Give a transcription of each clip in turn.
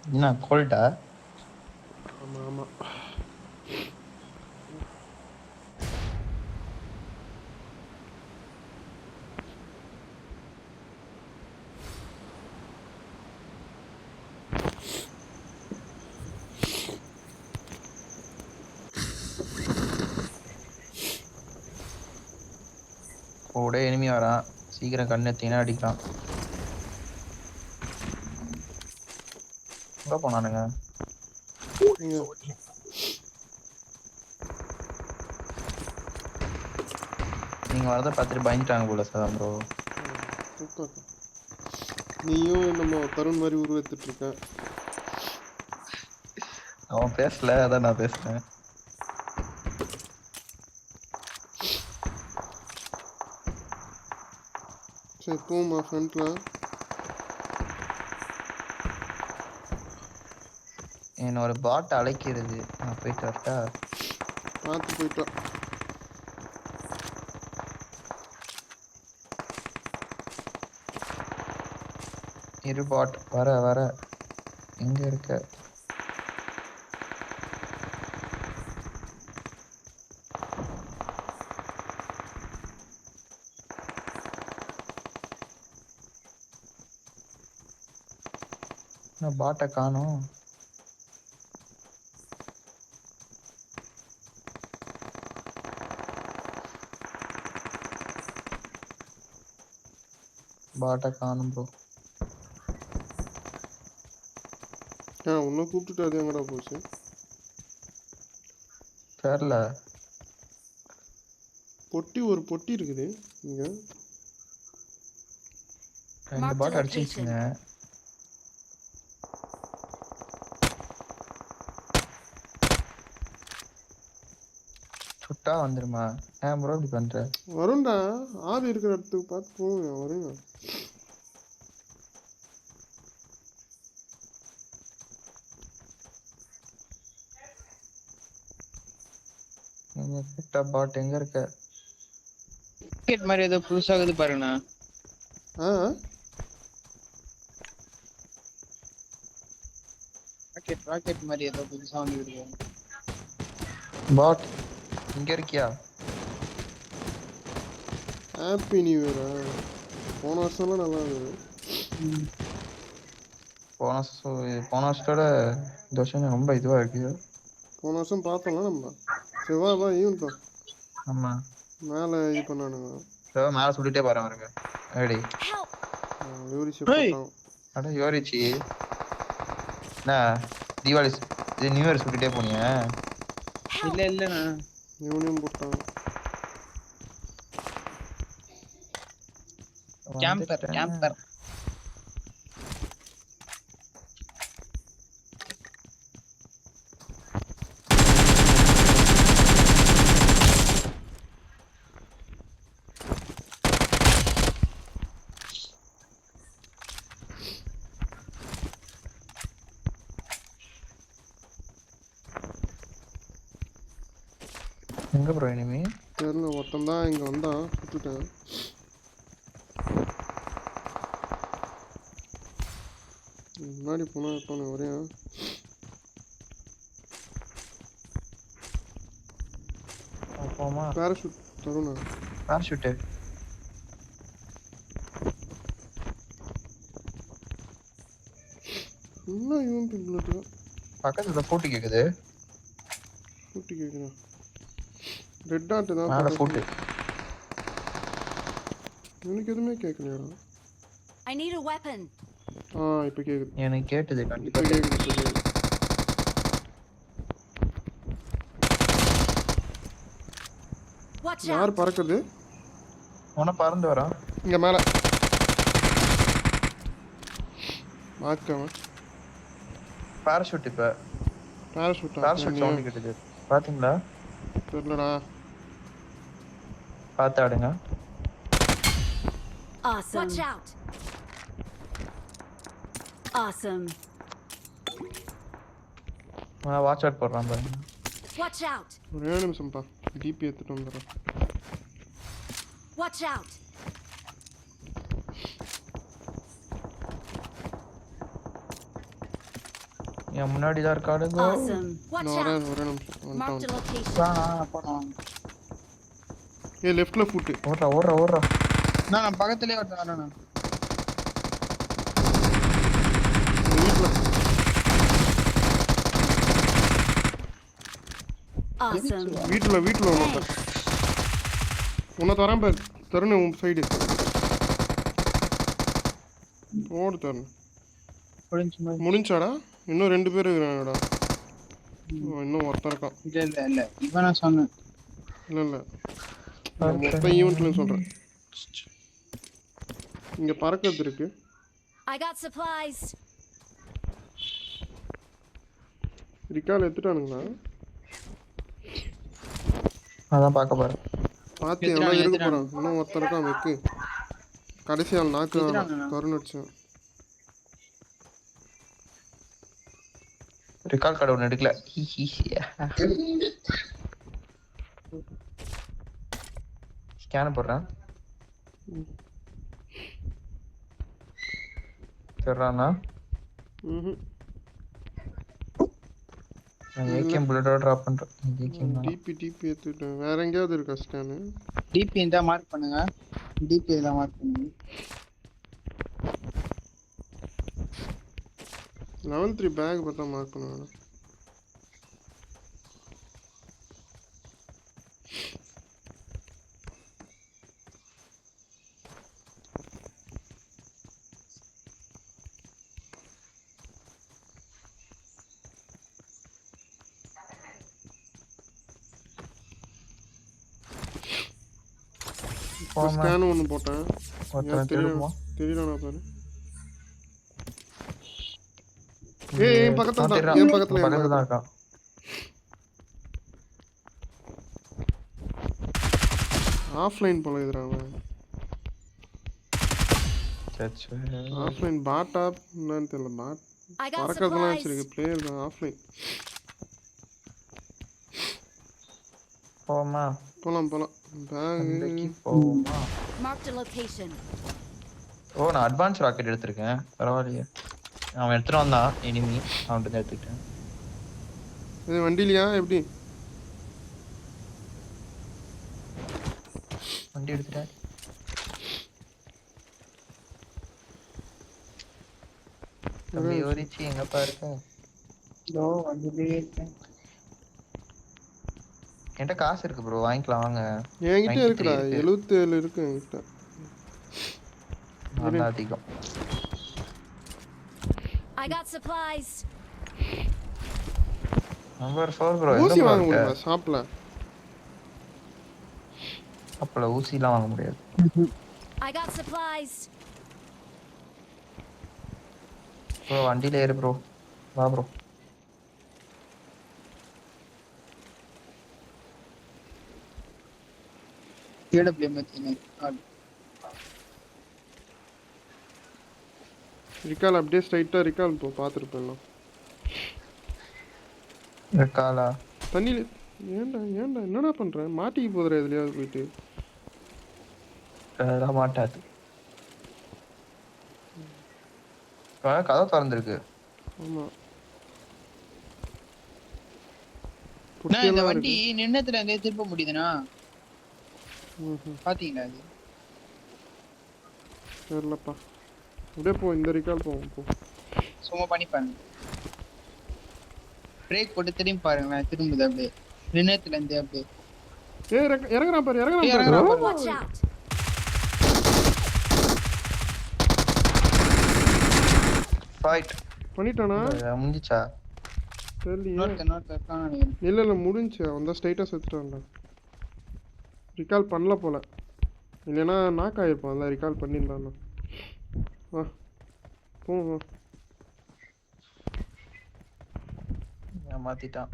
என்ன கோல்டா? ஆமா ஆமா. கூட எனிமி வரான். சீக்கிரம் கண்ணெத்தினா அடிக்கிறான். எங்க போனானுங்க? நீங்க வரத பார்த்துட்டு பயந்துட்டாங்க போல சார் ப்ரோ. நீயும் நம்ம தருண் மாதிரி உருவெடுத்துட்டு இருக்க. அவன் பேசல, அதான் நான் பேசுறேன். சரி போமா ஃப்ரண்ட்ல. என்ன ஒரு பாட் அழைக்கிறது, நான் போயிட்டு வரட்டா? பார்த்து போயிட்டா. இரு பாட் வர வர. எங்க இருக்க? நான் பாட்டை காணோம். பாட்டை காணும் ப்ரோ. உன்னை கூப்பிட்டுட்டு அது எங்கடா போச்சு தெரியல. ஒரு பொட்டி இருக்குது இங்க. 2 பாட் அடிச்சிருச்சுங்க. சுட்டா வந்துருமா? ஏன் ப்ரோ இப்படி பண்ற? வரும்டா, ஆவி இருக்கிற இடத்துக்கு பார்த்து போங்க. வருங்க. பாட் எங்க இருக்க? ராக்கெட் மாதிரி ஏதோ புதுசாகுது பாருங்கண்ணா. ராக்கெட் மாதிரி ஏதோ புதுசா வந்து பாட் இங்க இருக்கியா? ஹாப்பி நியூ இயரா? போன வருஷம்லாம் நல்லா இருந்தது. போன வருஷத்தோட இந்த வருஷம் ரொம்ப இதுவா இருக்கு. போன வருஷம் பார்த்தோம்ல நம்ம. செவ்வாய் தான் ஈவன் தான். ஆமா, மேலே இது பண்ணானுங்க. மேல சுட்டுட்டே பாரு அவருங்க. ரெடி யோரிச்சு போட்டான். அட யோரிச்சி என்ன தீபாவளி இது நியூ இயர் சுட்டுட்டே போனியா? இல்லண்ணா, இவனையும் போட்டான். கேம்பர். எங்க ப்ரோ இனிமே? தெரியல, ஒருத்தன் தான் இங்கே வந்தான், சுட்டுட்டேன். முன்னாடி போனா இருப்பானு ஒரே பேராஷூட் தருணா. பேராஷூட்டு இன்னும் இவன் பிள்ளைட்டு பக்கத்துல போட்டு கேக்குது. போட்டு கேட்குறான். ரெட் டாட் தான் மேல போட்டு. எனக்கு எதுவுமே கேட்கலையா? I need a weapon. இப்போ கேக்குது. எனக்கு கேட்டது கண்டிப்பா கேக்குது. யார் பறக்குது? உன பறந்து வரான் இங்க மேல. மாக்கவன் பேராஷூட். இப்ப பேராஷூட் சவுண்ட் கேட்டது பாத்தீங்களா? தெரியலடா, பார்த்து ஆடுங்க. Awesome. Watch out. Awesome. Watch out போடுறான் பாருங்க. Watch out. ஒரே நிமிஷம்ப்பா, டிபி எடுத்துட்டு வந்துடுறேன். Watch out. என் முன்னாடி தான் இருக்காடுங்க. Awesome. Watch நான் வரேன் out. ஒரே நிமிஷம் Marked a வந்துட்டான். location. போனோம். ஏய் லெஃப்ட்ல ஃபுட். ஓடுறா. நான் பக்கத்துலயே ஒருத்தன் வரானா. வீட்ல Awesome. வீட்ல ஒண்ணு. உன்னை தரேன் பாரு. தருண் உன் சைடு. ஓடு தருண். முடிஞ்சாடா? இன்னும் 2 பேர் இருக்காங்கடா. இன்னும் ஒருத்தன் இருக்கான். இல்ல இவன் நான் சொன்னேன். இல்ல மொத்த ஈவென்ட்லயும் சொல்றேன். இங்க பறக்கிறது இருக்கு. I got supplies. ரிகால் எடுத்துட்டானுங்களா? அதான் பார்க்க போறேன். பாத்து எவ்வளவு இருக்கு போறான். இன்னும் ஒருத்தன் இருக்கான் வெக்கு. கடைசி ஆள் நாக்கு தருண் அடிச்சான். ரிகால் கார்டு ஒன்று எடுக்கல. ஸ்கேன் போடுறேன். சரிண்ணா நான் ஏகேஎம் புல்லட்டோட ட்ராப் பண்றேன். டிபி எடுத்துட்டேன். வேற எங்கயாவது இருக்கா ஸ்கேன்? டிபி இந்த மார்க் பண்ணுங்க. டிபி இத மார்க் பண்ணுங்க. லெவல் 3 பேக் பார்த்தா மார்க் பண்ணுவாங்க. ஸ்கேன் ஒன்னு போட்டேன். தெரியலடா பாரு. ஏய் பக்கத்துல தான். என் பக்கத்துல தான் இருக்கா. ஆஃப்லைன் போல இதுடா அவன். ஆஃப்லைன் பாட்டா என்னன்னு தெரியல. பாட் பறக்கிறதுலாம் வச்சிருக்கு. பிளேயர் தான் ஆஃப்லைன். போலாம் போமா. Marked a location. நான் அட்வான்ஸ் ராக்கெட் எடுத்திருக்கேன். பரவாயில்லையே. அவன் எடுத்துட்டு வந்தான் எனிமி. அவன்கிட்ட எடுத்துக்கிட்டேன். இது வண்டிலையா எப்படி? வண்டி எடுத்துட்டேன். தம்பி ஓரிச்சி எங்கப்பா இருக்க? இதோ வண்டியிலே இருக்கேன். என்கிட்ட காசு இருக்கு ப்ரோ, வாங்கிக்கலாம் வாங்க. என்கிட்ட இருக்குடா 77 இருக்கு என்கிட்ட. நல்லா அதிகம். I got supplies. Number 4 bro. ஊசி வாங்க முடியுமா ஷாப்ல? அப்பல ஊசிலாம் வாங்க முடியாது. I got supplies. ப்ரோ வண்டியில ஏறு ப்ரோ. வா ப்ரோ. கேடப்ளே மத்தினே. ரிகால் அப்படியே ஸ்ட்ரைட்டா ரிகால் போ பாத்துட்டு ரிகாலா தண்ணில ஏன்டா என்னடா பண்ற? மாட்டிக்கு போதுற எதுலயாவது போயிட்டு. அதெல்லாம் மாட்டாது. கதவு திறந்திருக்கு. ஆமா. இந்த வண்டி நின்னதுல இருந்தே திருப்ப முடியுதுனா? பாத்தீங்களா அது? தெரியலப்பா. அப்படியே போ, இந்த ரிகால் போ. சும்மா பண்ணி பாருங்க. பிரேக் போட்டு திரும்பி பாருங்களேன். திரும்புது அப்படியே நின்னதுல இருந்தே அப்படியே. இறங்குறான் பாரு. Watch out. ஃபைட் பண்ணிட்டானா? முடிஞ்சிச்சா? தெரியல. இல்ல முடிஞ்சு. அவன் ஸ்ட்ரைட்டா செத்துட்டான்டா. ரிகால் பண்ணல போல. இல்லைன்னா நாக் ஆயிருப்பான். அதான் ரிகால் பண்ணியிருந்தான். வா போ. ஏமாத்திட்டான்.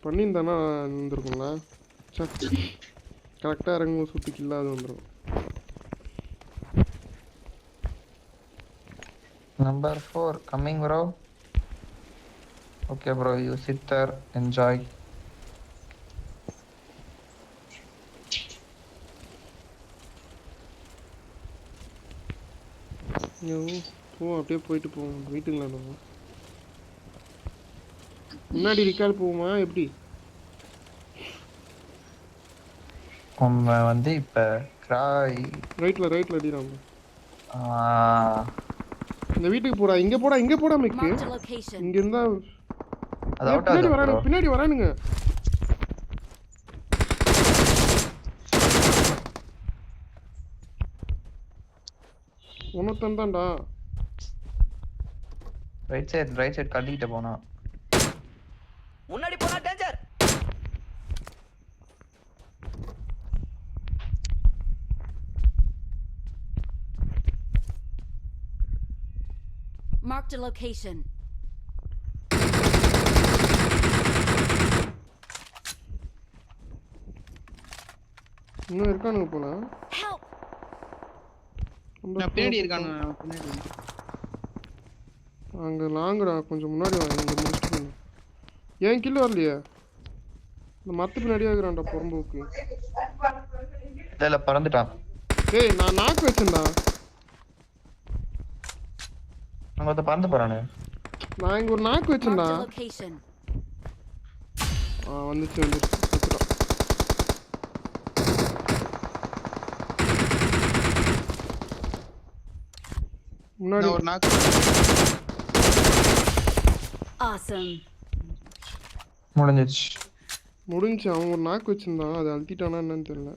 பண்ணியிருந்தானா இருந்திருக்கும்ல. கரெக்டாக இறங்கும் சுற்றிக்கு இல்லாத வந்துடும். Number 4 coming bro. Okay bro, you sit there, enjoy. போ அப்படியே போயிட்டு போவோம் வீட்டுங்களா நம்ம முன்னாடி ரிகால் போவோமா எப்படி நம்ம வந்து இப்ப கிராய் ரைட்ல அடிறாங்க இந்த வீட்டுக்கு போடா இங்க போடா மிக்கு Marked a location. இங்க இருந்தா அது அவுட் பின்னாடி ஆகுது வரானுங்க பின்னாடி வரானுங்க ஒன்னொத்தன் தான்டா ரைட் சைடு கட்டிக்கிட்ட போனா முன்னாடி போனா டேஞ்சர். Marked a location. இன்னும் இருக்கானுங்க போல Help! நான் பின்னாடி இருக்கானு பின்னாடி. அங்க லாங்குடா கொஞ்சம் முன்னாடி வாங்க இங்க முடிச்சுட்டு போங்க ஏன் கில்ல வரலையே இந்த மரத்து பின்னாடியே இருக்கிறான்டா புறம்போக்கு இல்ல பறந்துட்டான் டேய் நான் நாக்கு வச்சேன்டா அங்க ஒருத்த பறந்து போறானு நான் இங்க ஒரு நாக்கு வச்சேன்டா Marked a location. வந்துச்சு செத்துட்டான் முன்னாடி நான் ஒரு நாக்கு. Awesome. முடிஞ்சிச்சு முடிஞ்சு அவன் ஒரு நாக்கு வச்சிருந்தான் அதை அழுத்திட்டானா என்னன்னு தெரியல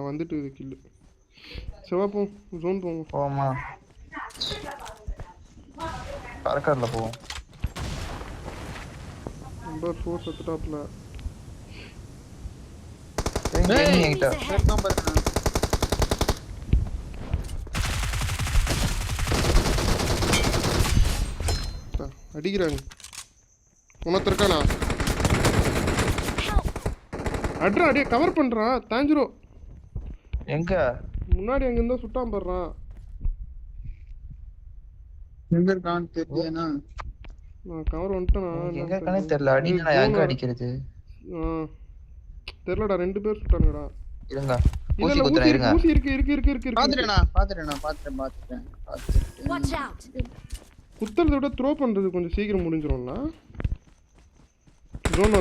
வந்துட்டு இது கில்லு செவாப்போம் ஜோன் போவோம் போமா பறக்கறல போவோம் நம்பர் 4 செத்துட்டாப்ல என்கிட்ட இருக்கான் பாருங்க. அடிக்கிறாங்க உனத்து இருக்கானா அட்ரா அடியே கவர் பண்றான் தாஞ்சிரும் எங்க முன்னாடி அங்க இருந்தா சுட்டான் போடுறான் எங்க இருக்கான்னு தெரியலனா. நான் கவர் வந்துட்டேனா எங்க இருக்கானே தெரியல அடினா நான் எங்க அடிக்கிறது தெரியலடா 2 பேர் சுட்டானுங்கடா இருங்க இல்ல ஊசி குத்துறேன் இருங்க ஊசி இருக்கு பாத்துட்டேன். Watch out! குத்துறத விட த்ரோ பண்றது கொஞ்சம் சீக்கிரம் முடிஞ்சிரும்ல ஜோனா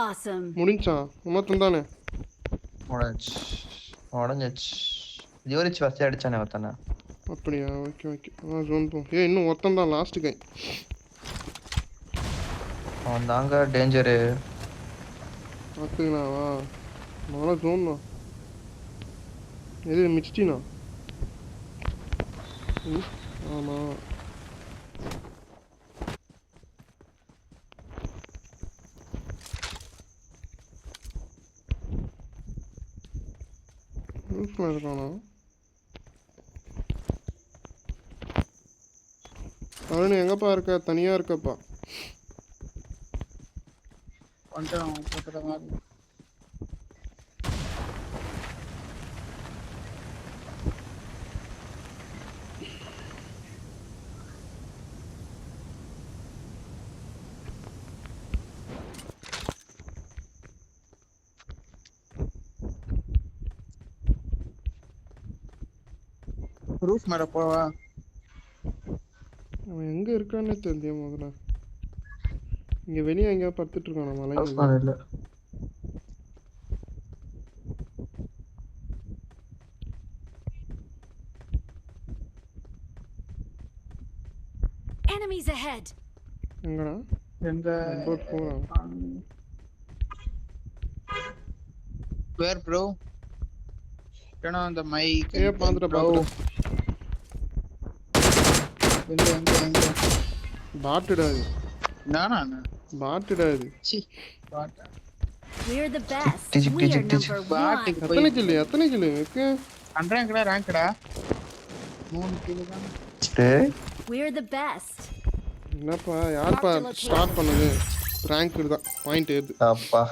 Awesome. முடிஞ்சான் உனத்தன் தானே உடஞ்சிச்சு ஜோரிச்சு ஃபர்ஸ்ட் அடிச்சானே ஒருத்தனை அப்படியா ஓகே ஜோன் போ இன்னும் ஒருத்தன் தான் லாஸ்ட் கை அவன் தாங்க டேஞ்சரு பார்த்துக்கணா வா முதல்ல ஜோன் தான் எது மிச்சிட்டினா ஆமாம் ரூஃபில் இருக்கானா அருண் எங்கப்பா இருக்க தனியாக இருக்கப்பா கொஞ்சம் போட்டுறதா. ரூஃப் மேல போவா. அவன் எங்கே இருக்கான்னே தெரியல முதல்ல இங்கே வெளியே எங்கேயா படுத்துட்டு இருக்கானா மலை இல்ல Enemies ahead. எங்கடா எங்க நம்பர் 4 வேர் ப்ரோ ஏன்னா அந்த மைக் பார்த்துட்டேன் எங்க பாட்டுடா இது நானா பாட்டுடா இது சி பாட்டா. We're the best. Tijik, We are tijik, tijik. number one. பாட்டுக்கு எத்தனை கிலோ இருக்கு பண்றாங்கடா ரேங்க்டா 3 கிலோ தான். We're the best. என்னப்பா யார்ப்பா ஸ்டார்ட் பண்ணது ரேங்க் தான் பாயிண்ட் ஏது அப்பா